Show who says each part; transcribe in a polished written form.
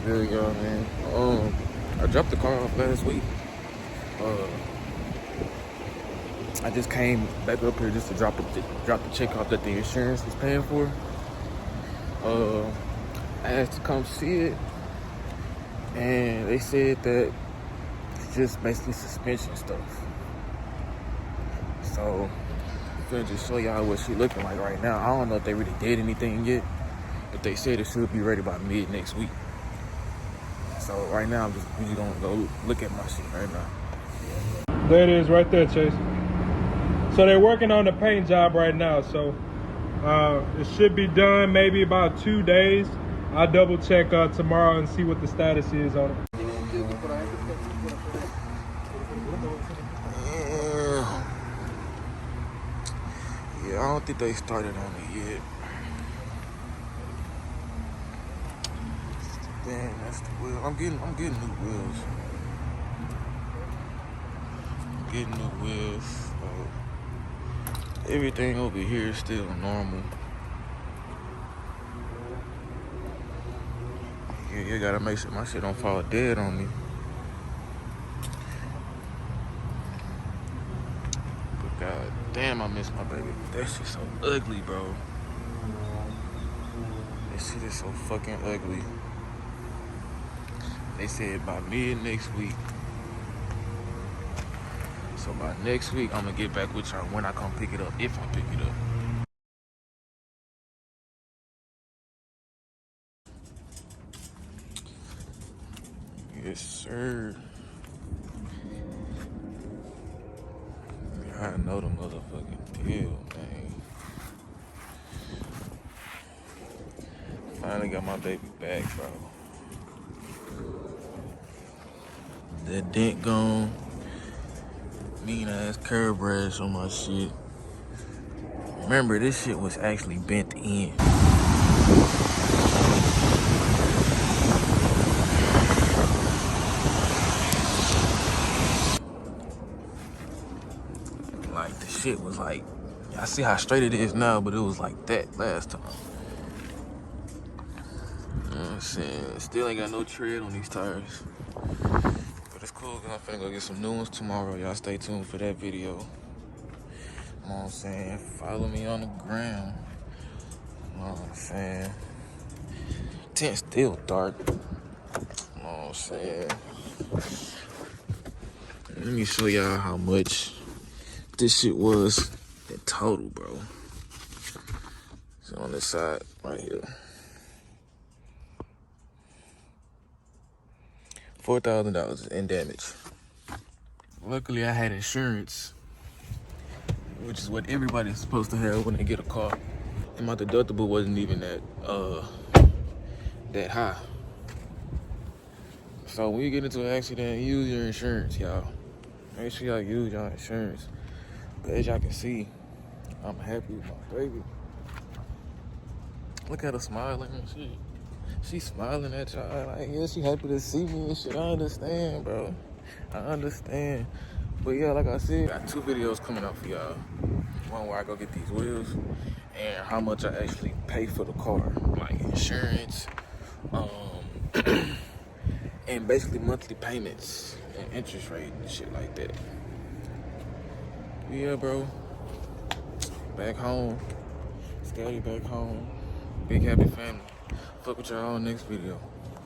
Speaker 1: good, y'all, man. I dropped the car off last week. I just came back up here just to drop the check off that the insurance was paying for. I asked to come see it, and they said that it's just basically suspension stuff. So I'm gonna just show y'all what she looking like right now. I don't know if they really did anything yet, but they said it should be ready by mid next week. So right now we just gonna go look at my shit right now.
Speaker 2: There it is right there, Chase. So they're working on the paint job right now. So it should be done maybe about 2 days. I'll double check tomorrow and see what the status is on it.
Speaker 1: Yeah, I don't think they started on it yet. Damn, that's the wheel. I'm getting new wheels. Getting new wheels. Everything over here is still normal. Yeah, you gotta make sure my shit don't fall dead on me. But god damn, I miss my baby. That shit's so ugly, bro. This shit is so fucking ugly. They said by mid next week. So by next week, I'm gonna get back with y'all when I come pick it up, if I pick it up. Yes, sir. Yeah, I know the motherfucking deal, man. Finally got my baby back, bro. That dent gone. Mean ass curb rash on my shit. Remember, this shit was actually bent in. Like, the shit was like, I see how straight it is now, but it was like that last time. You know what I'm saying? Still ain't got no tread on these tires. But it's cool, because I'm finna go get some new ones tomorrow. Y'all stay tuned for that video. You know what I'm saying? Follow me on the gram. You know what I'm saying? Tent's still dark. You know what I'm saying? Let me show y'all how much this shit was in total, bro. So on this side right here. $4,000 in damage. Luckily, I had insurance, which is what everybody's supposed to have when they get a car. And my deductible wasn't even that high. So when you get into an accident, use your insurance, y'all. Make sure y'all use your insurance. But as y'all can see, I'm happy with my baby. Look at her smiling and shit. She smiling at y'all like, yeah, she happy to see me and shit. I understand, bro. I understand. But yeah, like I said, I got 2 videos coming out for y'all. One where I go get these wheels and how much I actually pay for the car. Like insurance, and basically monthly payments and interest rate and shit like that. Yeah, bro. Back home. Scatty back home. Big happy family. Fuck with y'all next video.